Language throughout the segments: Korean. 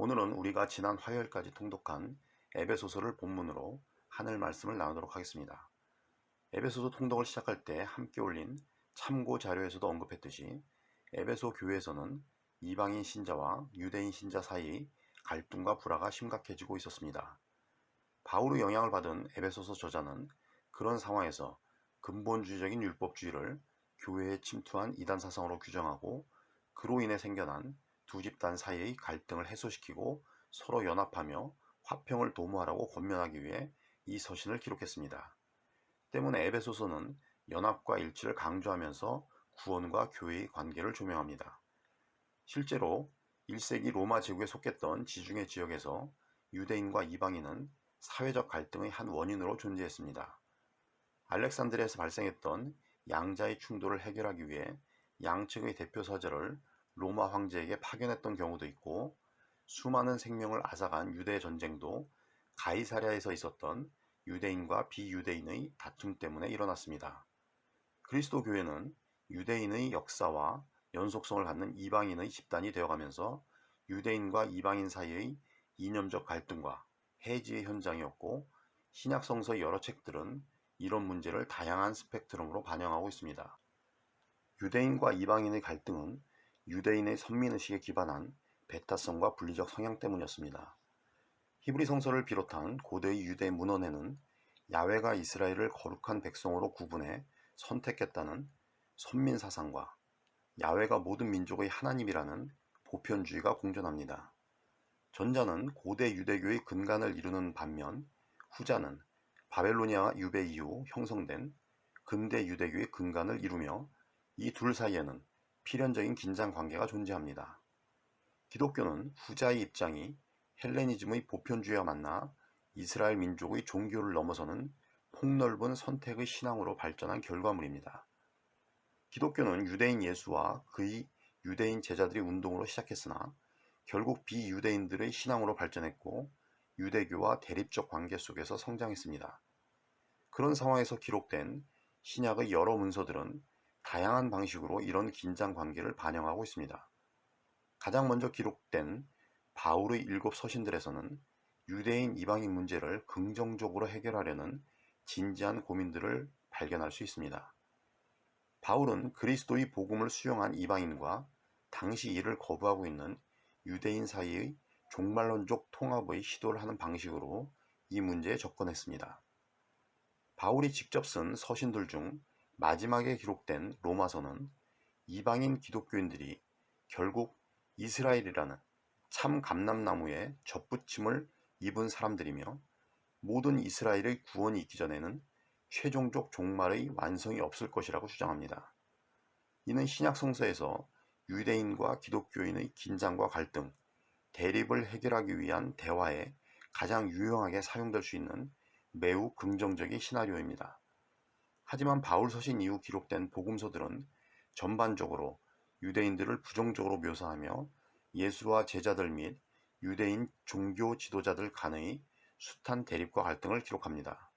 오늘은 우리가 지난 화요일까지 통독한 에베소서를 본문으로 하늘 말씀을 나누도록 하겠습니다. 에베소서 통독을 시작할 때 함께 올린 참고 자료에서도 언급했듯이 에베소 교회에서는 이방인 신자와 유대인 신자 사이의 갈등과 불화가 심각해지고 있었습니다. 바울의 영향을 받은 에베소서 저자는 그런 상황에서 근본주의적인 율법주의를 교회에 침투한 이단 사상으로 규정하고 그로 인해 생겨난 두 집단 사이의 갈등을 해소시키고 서로 연합하며 화평을 도모하라고 권면하기 위해 이 서신을 기록했습니다. 때문에 에베소서는 연합과 일치를 강조하면서 구원과 교회의 관계를 조명합니다. 실제로 1세기 로마 제국에 속했던 지중해 지역에서 유대인과 이방인은 사회적 갈등의 한 원인으로 존재했습니다. 알렉산드리아에서 발생했던 양자의 충돌을 해결하기 위해 양측의 대표 서절을 로마 황제에게 파견했던 경우도 있고, 수많은 생명을 앗아간 유대 전쟁도 가이사랴에서 있었던 유대인과 비유대인의 다툼 때문에 일어났습니다. 그리스도 교회는 유대인의 역사와 연속성을 갖는 이방인의 집단이 되어가면서 유대인과 이방인 사이의 이념적 갈등과 해지의 현장이었고, 신약 성서의 여러 책들은 이런 문제를 다양한 스펙트럼으로 반영하고 있습니다. 유대인과 이방인의 갈등은 유대인의 선민의식에 기반한 배타성과 분리적 성향 때문이었습니다. 히브리 성서를 비롯한 고대의 유대 문헌에는 야훼가 이스라엘을 거룩한 백성으로 구분해 선택했다는 선민 사상과 야훼가 모든 민족의 하나님이라는 보편주의가 공존합니다. 전자는 고대 유대교의 근간을 이루는 반면 후자는 바벨로니아 유배 이후 형성된 근대 유대교의 근간을 이루며 이 둘 사이에는 필연적인 긴장 관계가 존재합니다. 기독교는 후자의 입장이 헬레니즘의 보편주의와 만나 이스라엘 민족의 종교를 넘어서는 폭넓은 선택의 신앙으로 발전한 결과물입니다. 기독교는 유대인 예수와 그의 유대인 제자들의 운동으로 시작했으나 결국 비유대인들의 신앙으로 발전했고 유대교와 대립적 관계 속에서 성장했습니다. 그런 상황에서 기록된 신약의 여러 문서들은 다양한 방식으로 이런 긴장 관계를 반영하고 있습니다. 가장 먼저 기록된 바울의 7 서신들에서는 유대인 이방인 문제를 긍정적으로 해결하려는 진지한 고민들을 발견할 수 있습니다. 바울은 그리스도의 복음을 수용한 이방인과 당시 이를 거부하고 있는 유대인 사이의 종말론적 통합의 시도를 하는 방식으로 이 문제에 접근했습니다. 바울이 직접 쓴 서신들 중 마지막에 기록된 로마서는 이방인 기독교인들이 결국 이스라엘이라는 참 감람나무에 접붙임을 입은 사람들이며 모든 이스라엘의 구원이 있기 전에는 최종적 종말의 완성이 없을 것이라고 주장합니다. 이는 신약 성서에서 유대인과 기독교인의 긴장과 갈등, 대립을 해결하기 위한 대화에 가장 유용하게 사용될 수 있는 매우 긍정적인 시나리오입니다. 하지만 바울 서신 이후 기록된 복음서들은 전반적으로 유대인들을 부정적으로 묘사하며 예수와 제자들 및 유대인 종교 지도자들 간의 숱한 대립과 갈등을 기록합니다.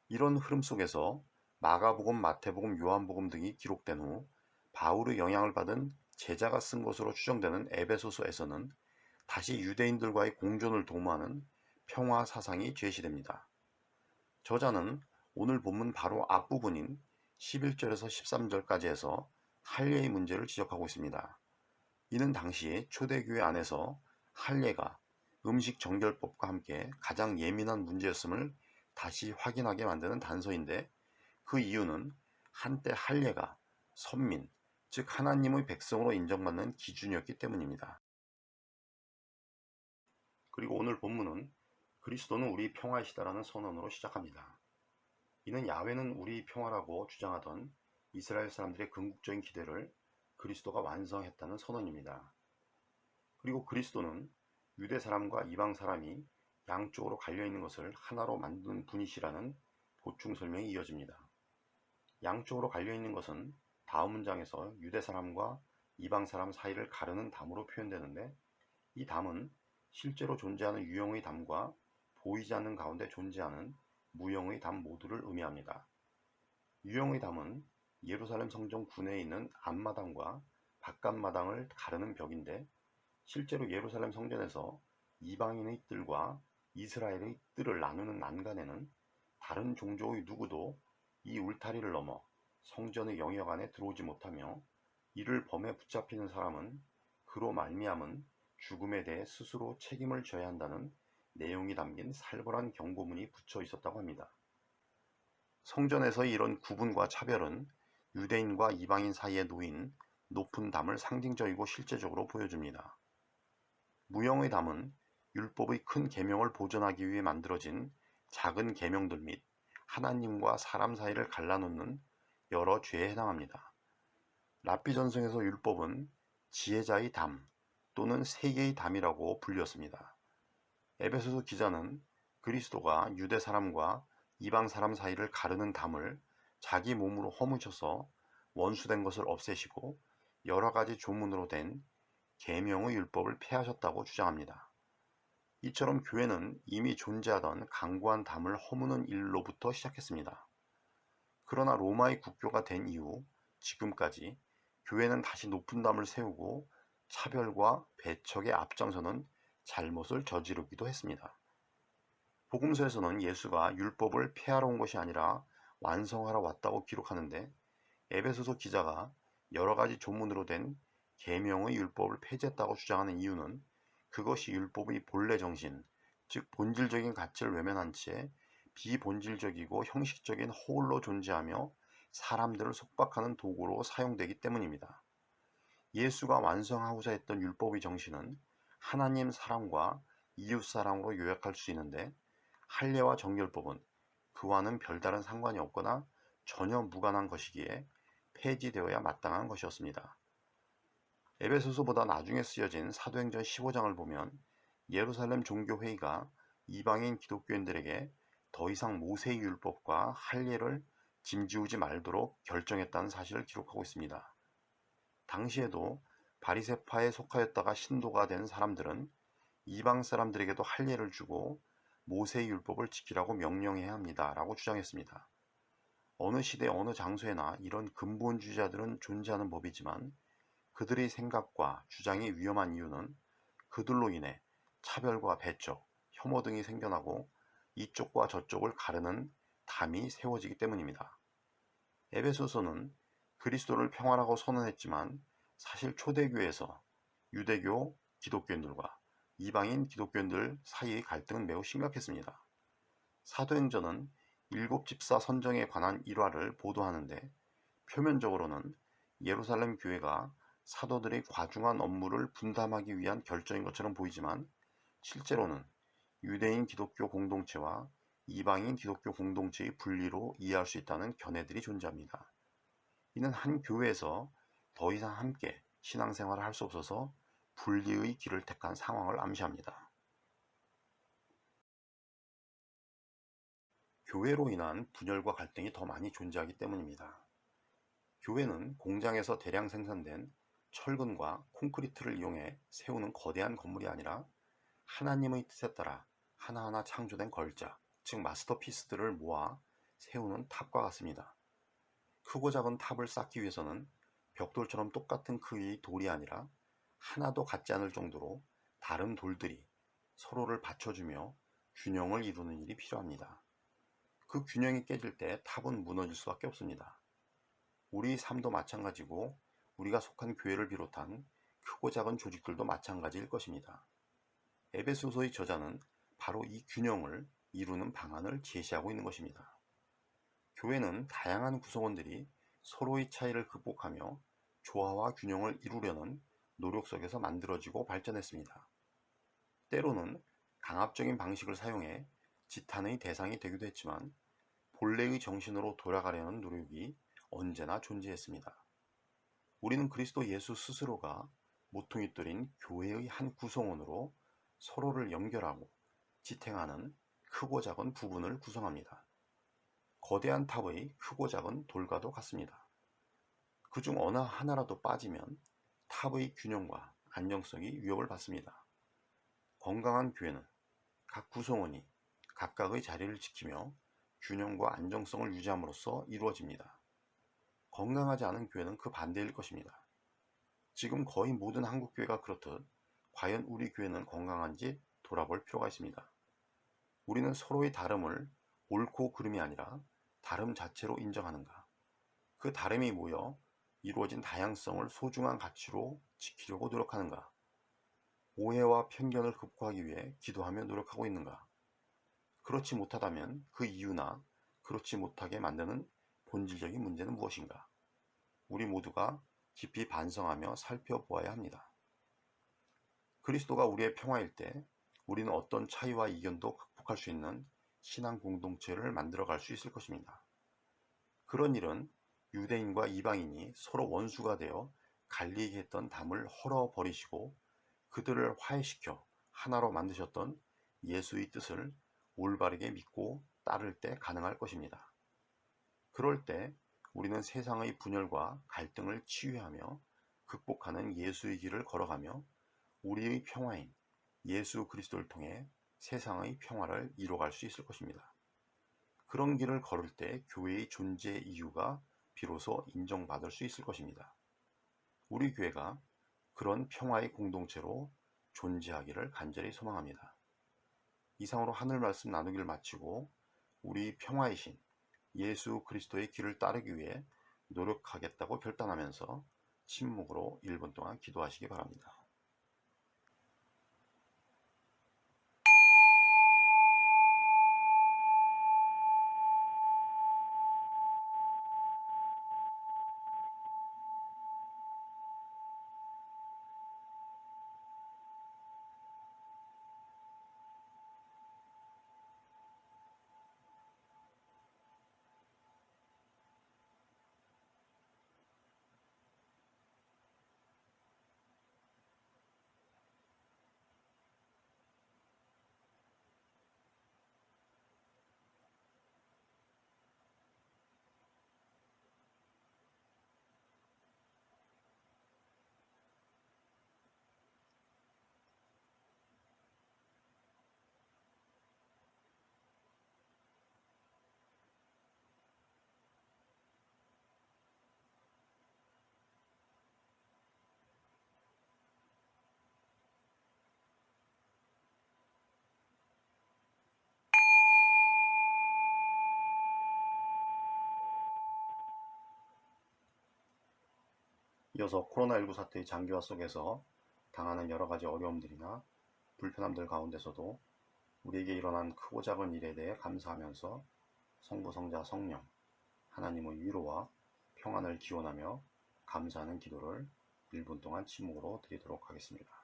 이런 흐름 속에서 마가복음, 마태복음, 요한복음 등이 기록된 후 바울의 영향을 받은 제자가 쓴 것으로 추정되는 에베소서에서는 다시 유대인들과의 공존을 도모하는 평화 사상이 제시됩니다. 저자는 오늘 본문 바로 앞부분인 11절에서 13절까지 해서 할례의 문제를 지적하고 있습니다. 이는 당시 초대교회 안에서 할례가 음식 정결법과 함께 가장 예민한 문제였음을 다시 확인하게 만드는 단서인데, 그 이유는 한때 할례가 선민, 즉 하나님의 백성으로 인정받는 기준이었기 때문입니다. 그리고 오늘 본문은 그리스도는 우리 평화이시다라는 선언으로 시작합니다. 이는 야훼는 우리 평화라고 주장하던 이스라엘 사람들의 궁극적인 기대를 그리스도가 완성했다는 선언입니다. 그리고 그리스도는 유대 사람과 이방 사람이 양쪽으로 갈려있는 것을 하나로 만든 분이시라는 보충 설명이 이어집니다. 양쪽으로 갈려있는 것은 다음 문장에서 유대 사람과 이방 사람 사이를 가르는 담으로 표현되는데, 이 담은 실제로 존재하는 유형의 담과 보이지 않는 가운데 존재하는 무형의 담 모두를 의미합니다. 유형의 담은 예루살렘 성전 구내에 있는 앞마당과 바깥마당을 가르는 벽인데, 실제로 예루살렘 성전에서 이방인의 뜰과 이스라엘의 뜰을 나누는 난간에는 다른 종족의 누구도 이 울타리를 넘어 성전의 영역 안에 들어오지 못하며 이를 범해 붙잡히는 사람은 그로 말미암은 죽음에 대해 스스로 책임을 져야 한다는 내용이 담긴 살벌한 경고문이 붙여 있었다고 합니다. 성전에서의 이런 구분과 차별은 유대인과 이방인 사이에 놓인 높은 담을 상징적이고 실제적으로 보여줍니다. 무형의 담은 율법의 큰 계명을 보존하기 위해 만들어진 작은 계명들 및 하나님과 사람 사이를 갈라놓는 여러 죄에 해당합니다. 랍비 전승에서 율법은 지혜자의 담 또는 세계의 담이라고 불렸습니다. 에베소서 기자는 그리스도가 유대 사람과 이방 사람 사이를 가르는 담을 자기 몸으로 허무셔서 원수된 것을 없애시고 여러 가지 조문으로 된 계명의 율법을 폐하셨다고 주장합니다. 이처럼 교회는 이미 존재하던 강고한 담을 허무는 일로부터 시작했습니다. 그러나 로마의 국교가 된 이후 지금까지 교회는 다시 높은 담을 세우고 차별과 배척에 앞장서는 잘못을 저지르기도 했습니다. 복음서에서는 예수가 율법을 폐하러 온 것이 아니라 완성하러 왔다고 기록하는데 에베소서 기자가 여러 가지 조문으로 된 계명의 율법을 폐지했다고 주장하는 이유는 그것이 율법의 본래 정신, 즉 본질적인 가치를 외면한 채 비본질적이고 형식적인 허울로 존재하며 사람들을 속박하는 도구로 사용되기 때문입니다. 예수가 완성하고자 했던 율법의 정신은 하나님 사랑과 이웃 사랑으로 요약할 수 있는데 할례와 정결법은 그와는 별다른 상관이 없거나 전혀 무관한 것이기에 폐지되어야 마땅한 것이었습니다. 에베소서보다 나중에 쓰여진 사도행전 15장을 보면 예루살렘 종교회의가 이방인 기독교인들에게 더 이상 모세의 율법과 할례를 짐지우지 말도록 결정했다는 사실을 기록하고 있습니다. 당시에도 바리새파에 속하였다가 신도가 된 사람들은 이방 사람들에게도 할례를 주고 모세의 율법을 지키라고 명령해야 합니다 라고 주장했습니다. 어느 시대 어느 장소에나 이런 근본주의자들은 존재하는 법이지만 그들의 생각과 주장이 위험한 이유는 그들로 인해 차별과 배척, 혐오 등이 생겨나고 이쪽과 저쪽을 가르는 담이 세워지기 때문입니다. 에베소서는 그리스도를 평화라고 선언했지만 사실 초대교회에서 유대교 기독교인들과 이방인 기독교인들 사이의 갈등은 매우 심각했습니다. 사도행전은 일곱 집사 선정에 관한 일화를 보도하는데 표면적으로는 예루살렘 교회가 사도들의 과중한 업무를 분담하기 위한 결정인 것처럼 보이지만 실제로는 유대인 기독교 공동체와 이방인 기독교 공동체의 분리로 이해할 수 있다는 견해들이 존재합니다. 이는 한 교회에서 더 이상 함께 신앙생활을 할 수 없어서 분리의 길을 택한 상황을 암시합니다. 교회로 인한 분열과 갈등이 더 많이 존재하기 때문입니다. 교회는 공장에서 대량 생산된 철근과 콘크리트를 이용해 세우는 거대한 건물이 아니라 하나님의 뜻에 따라 하나하나 창조된 걸작, 즉 마스터피스들을 모아 세우는 탑과 같습니다. 크고 작은 탑을 쌓기 위해서는 벽돌처럼 똑같은 크기의 돌이 아니라 하나도 같지 않을 정도로 다른 돌들이 서로를 받쳐주며 균형을 이루는 일이 필요합니다. 그 균형이 깨질 때 탑은 무너질 수밖에 없습니다. 우리 삶도 마찬가지고 우리가 속한 교회를 비롯한 크고 작은 조직들도 마찬가지일 것입니다. 에베소서의 저자는 바로 이 균형을 이루는 방안을 제시하고 있는 것입니다. 교회는 다양한 구성원들이 서로의 차이를 극복하며 조화와 균형을 이루려는 노력 속에서 만들어지고 발전했습니다. 때로는 강압적인 방식을 사용해 지탄의 대상이 되기도 했지만 본래의 정신으로 돌아가려는 노력이 언제나 존재했습니다. 우리는 그리스도 예수 스스로가 모퉁이 뚫린 교회의 한 구성원으로 서로를 연결하고 지탱하는 크고 작은 부분을 구성합니다. 거대한 탑의 크고 작은 돌과도 같습니다. 그중 어느 하나라도 빠지면 탑의 균형과 안정성이 위협을 받습니다. 건강한 교회는 각 구성원이 각각의 자리를 지키며 균형과 안정성을 유지함으로써 이루어집니다. 건강하지 않은 교회는 그 반대일 것입니다. 지금 거의 모든 한국교회가 그렇듯 과연 우리 교회는 건강한지 돌아볼 필요가 있습니다. 우리는 서로의 다름을 옳고 그름이 아니라 다름 자체로 인정하는가? 그 다름이 모여 이루어진 다양성을 소중한 가치로 지키려고 노력하는가? 오해와 편견을 극복하기 위해 기도하며 노력하고 있는가? 그렇지 못하다면 그 이유나 그렇지 못하게 만드는 본질적인 문제는 무엇인가? 우리 모두가 깊이 반성하며 살펴보아야 합니다. 그리스도가 우리의 평화일 때 우리는 어떤 차이와 이견도 극복할 수 있는 신앙 공동체를 만들어갈 수 있을 것입니다. 그런 일은 유대인과 이방인이 서로 원수가 되어 갈리게 했던 담을 헐어버리시고 그들을 화해시켜 하나로 만드셨던 예수의 뜻을 올바르게 믿고 따를 때 가능할 것입니다. 그럴 때 우리는 세상의 분열과 갈등을 치유하며 극복하는 예수의 길을 걸어가며 우리의 평화인 예수 그리스도를 통해 세상의 평화를 이뤄갈 수 있을 것입니다. 그런 길을 걸을 때 교회의 존재 이유가 비로소 인정받을 수 있을 것입니다. 우리 교회가 그런 평화의 공동체로 존재하기를 간절히 소망합니다. 이상으로 하늘 말씀 나누기를 마치고 우리 평화의 신 예수 그리스도의 길을 따르기 위해 노력하겠다고 결단하면서 침묵으로 1분 동안 기도하시기 바랍니다. 이어서 코로나19 사태의 장기화 속에서 당하는 여러 가지 어려움들이나 불편함들 가운데서도 우리에게 일어난 크고 작은 일에 대해 감사하면서 성부, 성자, 성령, 하나님의 위로와 평안을 기원하며 감사하는 기도를 1분 동안 침묵으로 드리도록 하겠습니다.